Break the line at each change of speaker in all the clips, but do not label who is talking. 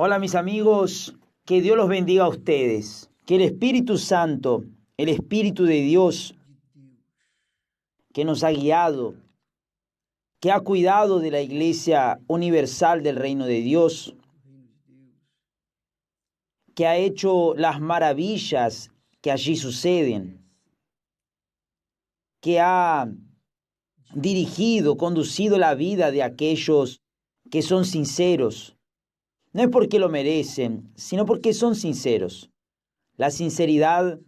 Hola mis amigos, que Dios los bendiga a ustedes, que el Espíritu Santo, el Espíritu de Dios que nos ha guiado, que ha cuidado de la Iglesia Universal del Reino de Dios, que ha hecho las maravillas que allí suceden, que ha dirigido, conducido la vida de aquellos que son sinceros. No es porque lo merecen, sino porque son sinceros. La sinceridad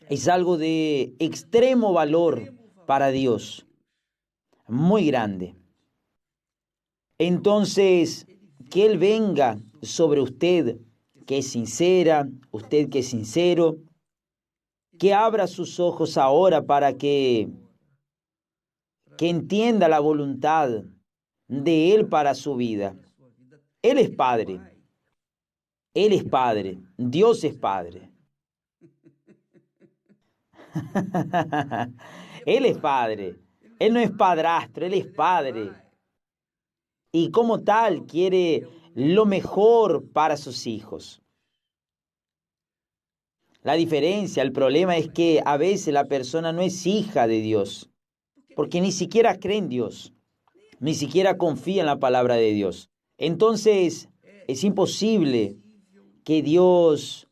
es algo de extremo valor para Dios, muy grande. Entonces, que Él venga sobre usted, que es sincera, usted que es sincero, que abra sus ojos ahora para que entienda la voluntad de Él para su vida. Él es Padre. Él es Padre. Dios es Padre. Él es Padre. Él no es padrastro, Él es Padre. Y como tal quiere lo mejor para sus hijos. La diferencia, el problema es que a veces la persona no es hija de Dios, porque ni siquiera cree en Dios, ni siquiera confía en la palabra de Dios. Entonces, es imposible que Dios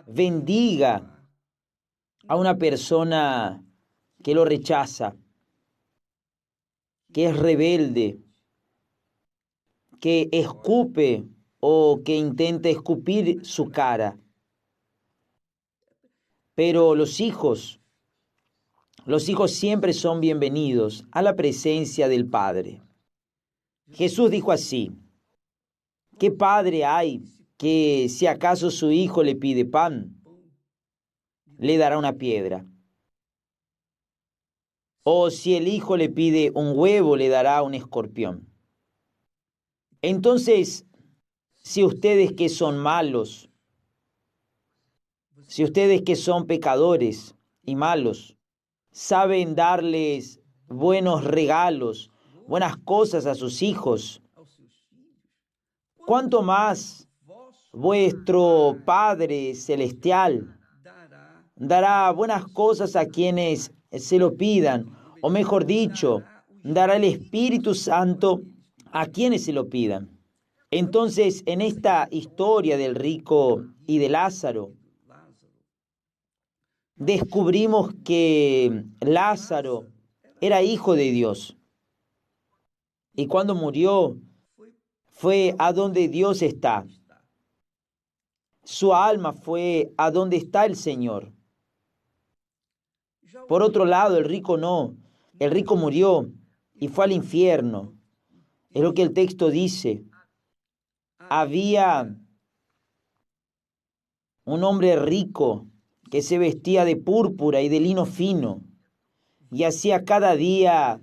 bendiga a una persona que lo rechaza, que es rebelde, que escupe o que intenta escupir su cara. Pero los hijos siempre son bienvenidos a la presencia del Padre. Jesús dijo así: ¿qué padre hay que si acaso su hijo le pide pan, le dará una piedra? O si el hijo le pide un huevo, le dará un escorpión. Entonces, si ustedes que son malos, si ustedes que son pecadores y malos, saben darles buenos regalos, buenas cosas a sus hijos, ¿cuánto más vuestro Padre Celestial dará buenas cosas a quienes se lo pidan? O mejor dicho, dará el Espíritu Santo a quienes se lo pidan. Entonces, en esta historia del rico y de Lázaro, descubrimos que Lázaro era hijo de Dios. Y cuando murió, fue a donde Dios está. Su alma fue a donde está el Señor. Por otro lado, el rico no. El rico murió y fue al infierno. Es lo que el texto dice. Había un hombre rico que se vestía de púrpura y de lino fino y hacía cada día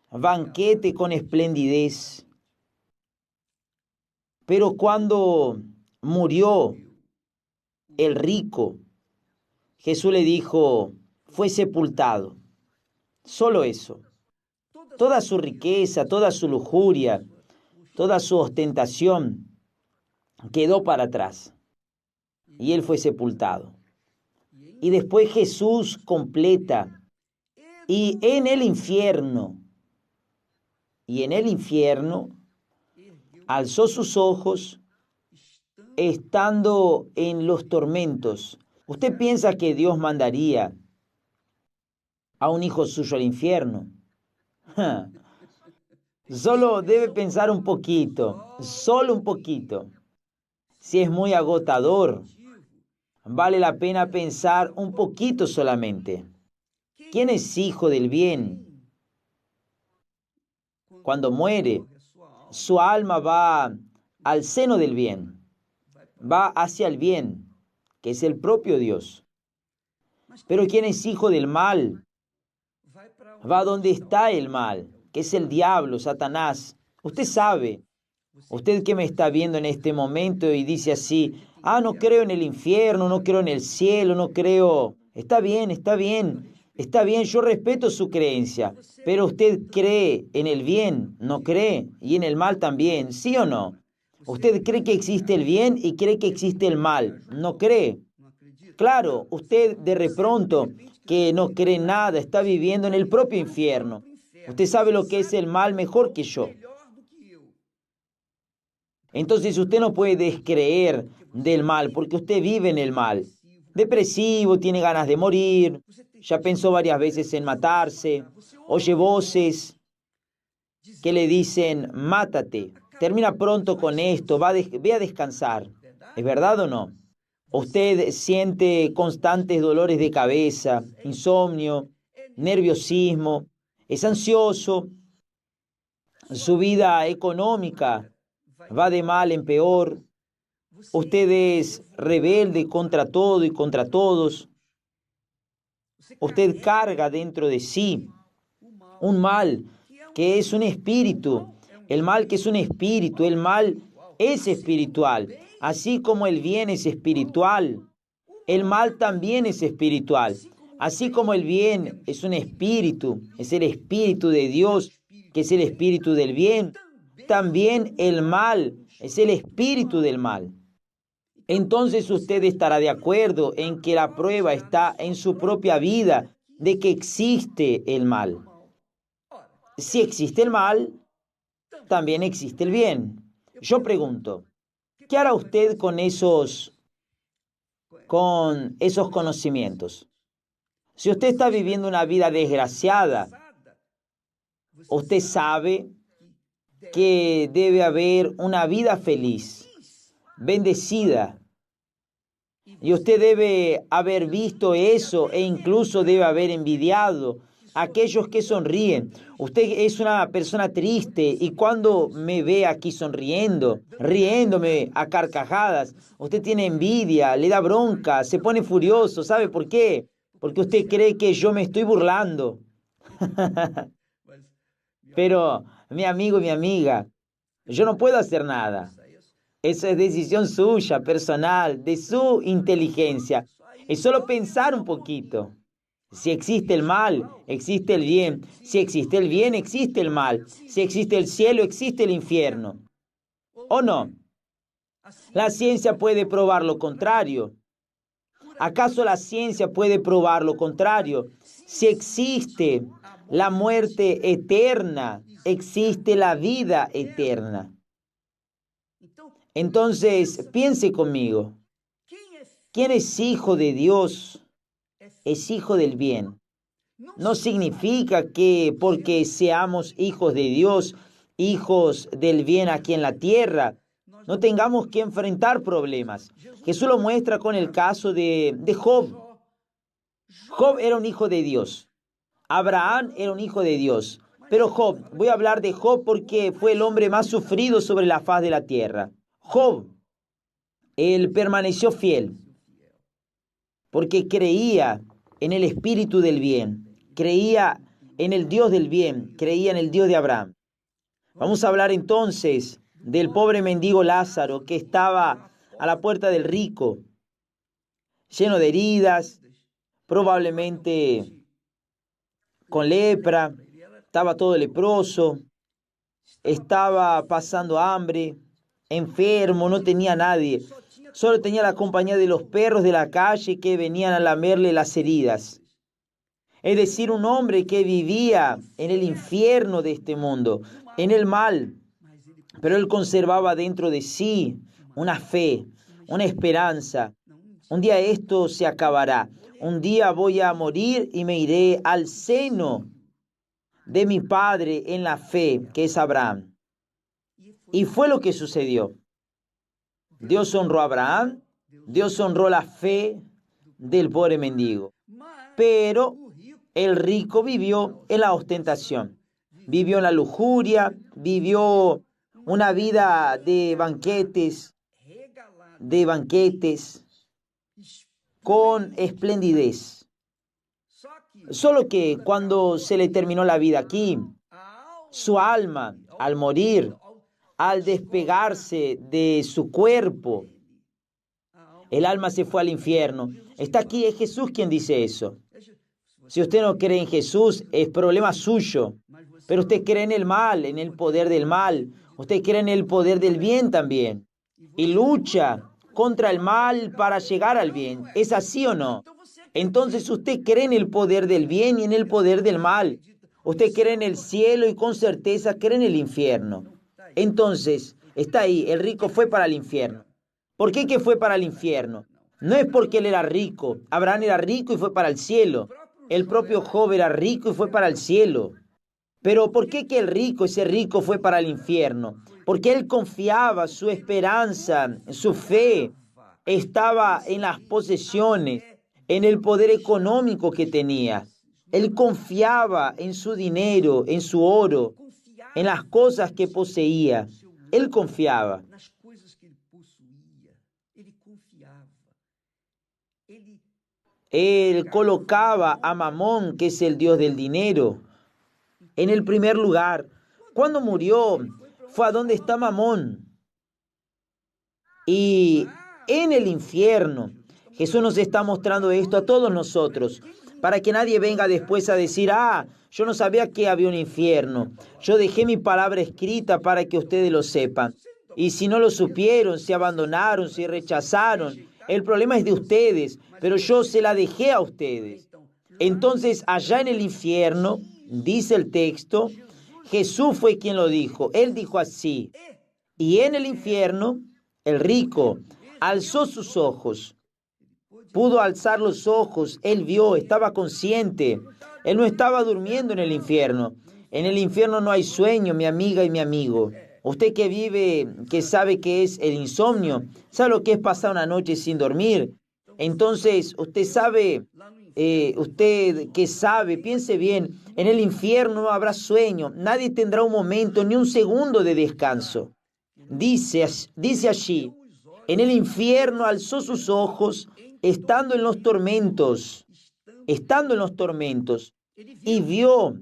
banquete con esplendidez. Pero cuando murió el rico, Jesús le dijo, fue sepultado. Solo eso. Toda su riqueza, toda su lujuria, toda su ostentación quedó para atrás. Y él fue sepultado. Y después Jesús completa. Y en el infierno, alzó sus ojos estando en los tormentos. ¿Usted piensa que Dios mandaría a un hijo suyo al infierno? Solo debe pensar un poquito, solo un poquito. Si es muy agotador, vale la pena pensar un poquito solamente. ¿Quién es hijo del bien? Cuando muere, su alma va al seno del bien, va hacia el bien, que es el propio Dios. Pero ¿quién es hijo del mal? Va donde está el mal, que es el diablo, Satanás. Usted sabe, usted que me está viendo en este momento y dice así, no creo en el infierno, no creo en el cielo, no creo. Está bien, yo respeto su creencia, pero usted cree en el bien, no cree, y en el mal también, ¿sí o no? Usted cree que existe el bien y cree que existe el mal. ¿No cree? Claro, usted de pronto que no cree nada, está viviendo en el propio infierno. Usted sabe lo que es el mal mejor que yo. Entonces usted no puede descreer del mal porque usted vive en el mal. Depresivo, tiene ganas de morir, ya pensó varias veces en matarse, oye voces que le dicen, mátate, termina pronto con esto, ve a descansar. ¿Es verdad o no? Usted siente constantes dolores de cabeza, insomnio, nerviosismo, es ansioso, su vida económica va de mal en peor, usted es rebelde contra todo y contra todos, usted carga dentro de sí un mal que es un espíritu, el mal que es un espíritu, el mal es espiritual, así como el bien es espiritual, el mal también es espiritual, así como el bien es un espíritu, es el espíritu de Dios, que es el espíritu del bien, también el mal es el espíritu del mal. Entonces usted estará de acuerdo en que la prueba está en su propia vida de que existe el mal. Si existe el mal, también existe el bien. Yo pregunto, ¿qué hará usted con esos conocimientos? Si usted está viviendo una vida desgraciada, usted sabe que debe haber una vida feliz, bendecida. Y usted debe haber visto eso e incluso debe haber envidiado a aquellos que sonríen. Usted es una persona triste y cuando me ve aquí sonriendo, riéndome a carcajadas, usted tiene envidia, le da bronca, se pone furioso. ¿Sabe por qué? Porque usted cree que yo me estoy burlando. Pero, mi amigo y mi amiga, yo no puedo hacer nada. Esa es decisión suya, personal, de su inteligencia. Es solo pensar un poquito. Si existe el mal, existe el bien. Si existe el bien, existe el mal. Si existe el cielo, existe el infierno. ¿O no? La ciencia puede probar lo contrario. ¿Acaso la ciencia puede probar lo contrario? Si existe la muerte eterna, existe la vida eterna. Entonces, piense conmigo, ¿quién es hijo de Dios? Es hijo del bien. No significa que porque seamos hijos de Dios, hijos del bien aquí en la tierra, no tengamos que enfrentar problemas. Jesús lo muestra con el caso de Job. Job era un hijo de Dios. Abraham era un hijo de Dios. Pero Job, voy a hablar de Job porque fue el hombre más sufrido sobre la faz de la tierra. Job, él permaneció fiel porque creía en el espíritu del bien, creía en el Dios del bien, creía en el Dios de Abraham. Vamos a hablar entonces del pobre mendigo Lázaro que estaba a la puerta del rico, lleno de heridas, probablemente con lepra, estaba todo leproso, estaba pasando hambre, enfermo, no tenía nadie. Solo tenía la compañía de los perros de la calle que venían a lamerle las heridas. Es decir, un hombre que vivía en el infierno de este mundo, en el mal. Pero él conservaba dentro de sí una fe, una esperanza. Un día esto se acabará. Un día voy a morir y me iré al seno de mi padre en la fe, que es Abraham. Y fue lo que sucedió. Dios honró a Abraham, Dios honró la fe del pobre mendigo. Pero el rico vivió en la ostentación, vivió en la lujuria, vivió una vida de banquetes, con esplendidez. Solo que cuando se le terminó la vida aquí, su alma, al morir, al despegarse de su cuerpo, el alma se fue al infierno. Está aquí, es Jesús quien dice eso. Si usted no cree en Jesús, es problema suyo. Pero usted cree en el mal, en el poder del mal. Usted cree en el poder del bien también y lucha contra el mal para llegar al bien. ¿Es así o no? Entonces usted cree en el poder del bien y en el poder del mal. Usted cree en el cielo y con certeza cree en el infierno. Entonces, está ahí, el rico fue para el infierno. ¿Por qué que fue para el infierno? No es porque él era rico. Abraham era rico y fue para el cielo. El propio Job era rico y fue para el cielo. Pero ¿por qué que el rico, ese rico, fue para el infierno? Porque él confiaba, su esperanza, su fe estaba en las posesiones, en el poder económico que tenía. Él confiaba en su dinero, en su oro, en las cosas que poseía. Él confiaba. Él colocaba a Mamón, que es el dios del dinero, en el primer lugar. Cuando murió, fue a donde está Mamón. Y en el infierno, Jesús nos está mostrando esto a todos nosotros, para que nadie venga después a decir, yo no sabía que había un infierno. Yo dejé mi palabra escrita para que ustedes lo sepan. Y si no lo supieron, se abandonaron, se rechazaron, el problema es de ustedes, pero yo se la dejé a ustedes. Entonces, allá en el infierno, dice el texto, Jesús fue quien lo dijo. Él dijo así, y en el infierno, el rico alzó sus ojos. Pudo alzar los ojos, él vio, estaba consciente. Él no estaba durmiendo en el infierno. En el infierno no hay sueño, mi amiga y mi amigo. Usted que vive, que sabe qué es el insomnio, sabe lo que es pasar una noche sin dormir. Entonces, usted sabe, usted que sabe, piense bien, en el infierno no habrá sueño, nadie tendrá un momento ni un segundo de descanso. Dice allí, en el infierno alzó sus ojos, estando en los tormentos, y vio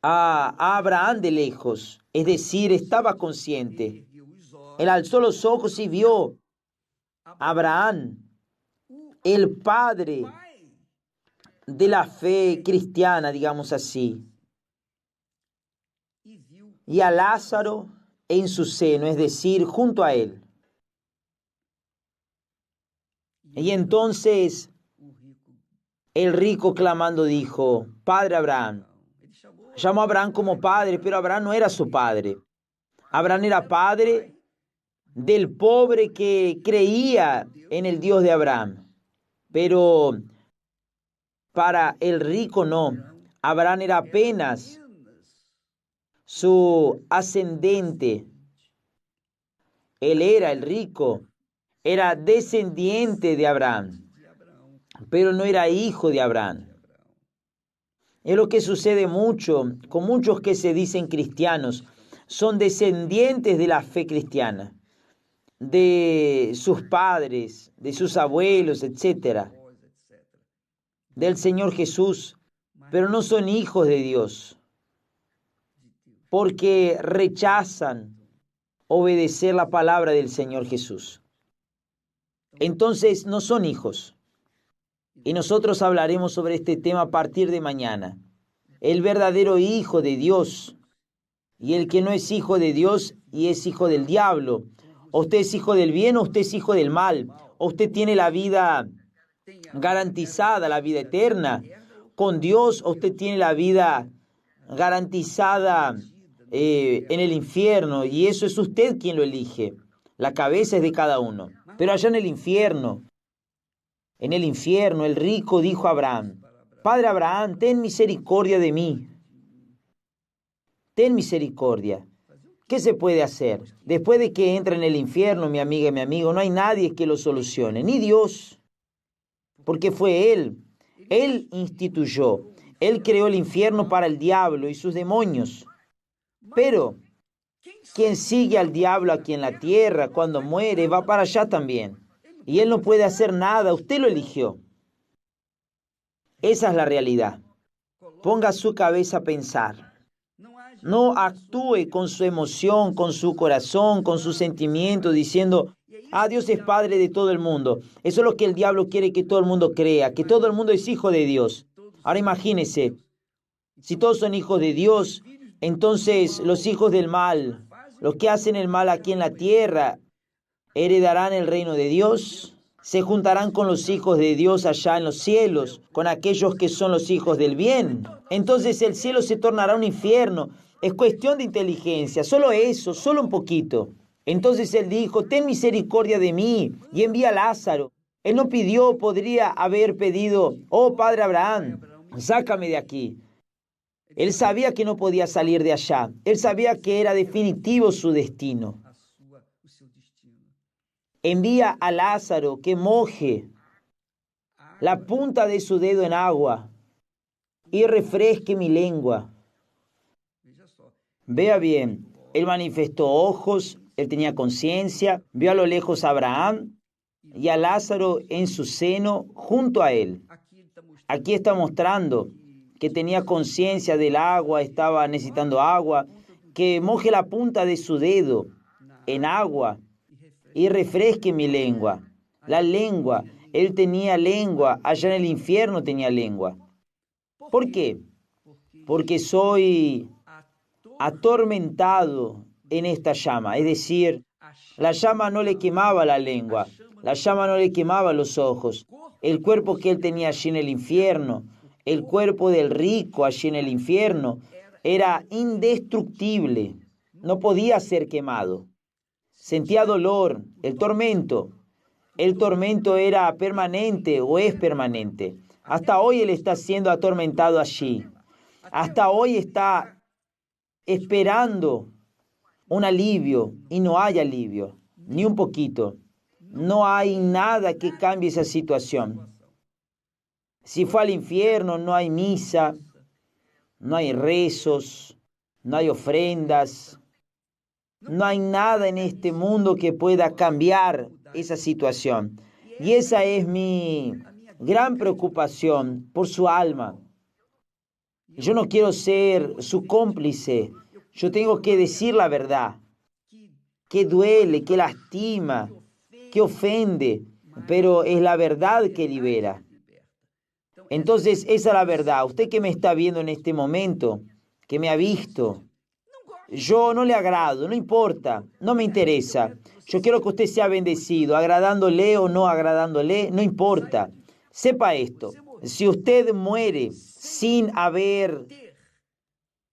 a Abraham de lejos, es decir, estaba consciente. Él alzó los ojos y vio a Abraham, el padre de la fe cristiana, digamos así, y a Lázaro en su seno, es decir, junto a él. Y entonces el rico clamando dijo, Padre Abraham. Llamó a Abraham como padre, pero Abraham no era su padre. Abraham era padre del pobre que creía en el Dios de Abraham. Pero para el rico no. Abraham era apenas su ascendente. Él era el rico, era descendiente de Abraham, pero no era hijo de Abraham. Es lo que sucede mucho con muchos que se dicen cristianos. Son descendientes de la fe cristiana, de sus padres, de sus abuelos, etcétera, del Señor Jesús, pero no son hijos de Dios, porque rechazan obedecer la palabra del Señor Jesús. Entonces no son hijos. Y nosotros hablaremos sobre este tema a partir de mañana. El verdadero hijo de Dios y el que no es hijo de Dios y es hijo del diablo. O usted es hijo del bien o usted es hijo del mal. O usted tiene la vida garantizada, la vida eterna con Dios, o usted tiene la vida garantizada en el infierno. Y eso es usted quien lo elige. La cabeza es de cada uno. Pero allá en el infierno, el rico dijo a Abraham, Padre Abraham, ten misericordia de mí. Ten misericordia. ¿Qué se puede hacer? Después de que entra en el infierno, mi amiga y mi amigo, no hay nadie que lo solucione, ni Dios. Porque fue Él. Él instituyó. Él creó el infierno para el diablo y sus demonios. Pero quien sigue al diablo aquí en la tierra, cuando muere, va para allá también. Y él no puede hacer nada, usted lo eligió. Esa es la realidad. Ponga su cabeza a pensar. No actúe con su emoción, con su corazón, con sus sentimientos, diciendo, Dios es Padre de todo el mundo. Eso es lo que el diablo quiere que todo el mundo crea, que todo el mundo es hijo de Dios. Ahora imagínese, si todos son hijos de Dios, Entonces los hijos del mal, los que hacen el mal aquí en la tierra, heredarán el reino de Dios. Se juntarán con los hijos de Dios allá en los cielos, con aquellos que son los hijos del bien. Entonces el cielo se tornará un infierno. Es cuestión de inteligencia, solo eso, solo un poquito. Entonces él dijo, ten misericordia de mí y envía a Lázaro. Él no pidió, podría haber pedido, oh Padre Abraham, sácame de aquí. Él sabía que no podía salir de allá. Él sabía que era definitivo su destino. Envía a Lázaro que moje la punta de su dedo en agua y refresque mi lengua. Vea bien, él manifestó ojos, él tenía conciencia, vio a lo lejos a Abraham y a Lázaro en su seno junto a él. Aquí está mostrando que tenía conciencia del agua, estaba necesitando agua, que moje la punta de su dedo en agua y refresque mi lengua. La lengua, él tenía lengua, allá en el infierno tenía lengua. ¿Por qué? Porque soy atormentado en esta llama, es decir, la llama no le quemaba la lengua, la llama no le quemaba los ojos. El cuerpo que él tenía allí en el infierno, el cuerpo del rico allí en el infierno, era indestructible, no podía ser quemado. Sentía dolor, el tormento. El tormento era permanente o es permanente. Hasta hoy él está siendo atormentado allí. Hasta hoy está esperando un alivio y no hay alivio, ni un poquito. No hay nada que cambie esa situación. Si fue al infierno, no hay misa, no hay rezos, no hay ofrendas. No hay nada en este mundo que pueda cambiar esa situación. Y esa es mi gran preocupación por su alma. Yo no quiero ser su cómplice. Yo tengo que decir la verdad, que duele, que lastima, que ofende, pero es la verdad que libera. Entonces, esa es la verdad. Usted que me está viendo en este momento, que me ha visto, yo no le agrado, no importa, no me interesa. Yo quiero que usted sea bendecido, agradándole o no agradándole, no importa. Sepa esto, si usted muere sin haber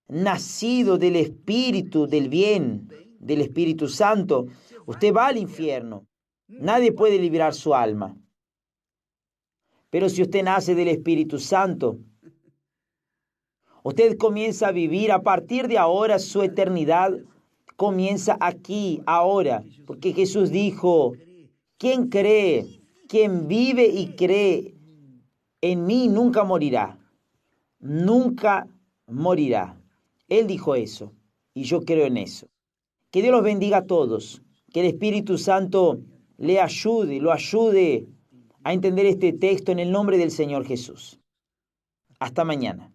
nacido del Espíritu del bien, del Espíritu Santo, usted va al infierno. Nadie puede liberar su alma. Pero si usted nace del Espíritu Santo, usted comienza a vivir a partir de ahora su eternidad, comienza aquí, ahora, porque Jesús dijo, quien cree, quien vive y cree en mí nunca morirá, nunca morirá. Él dijo eso y yo creo en eso. Que Dios los bendiga a todos, que el Espíritu Santo le ayude, lo ayude a entender este texto en el nombre del Señor Jesús. Hasta mañana.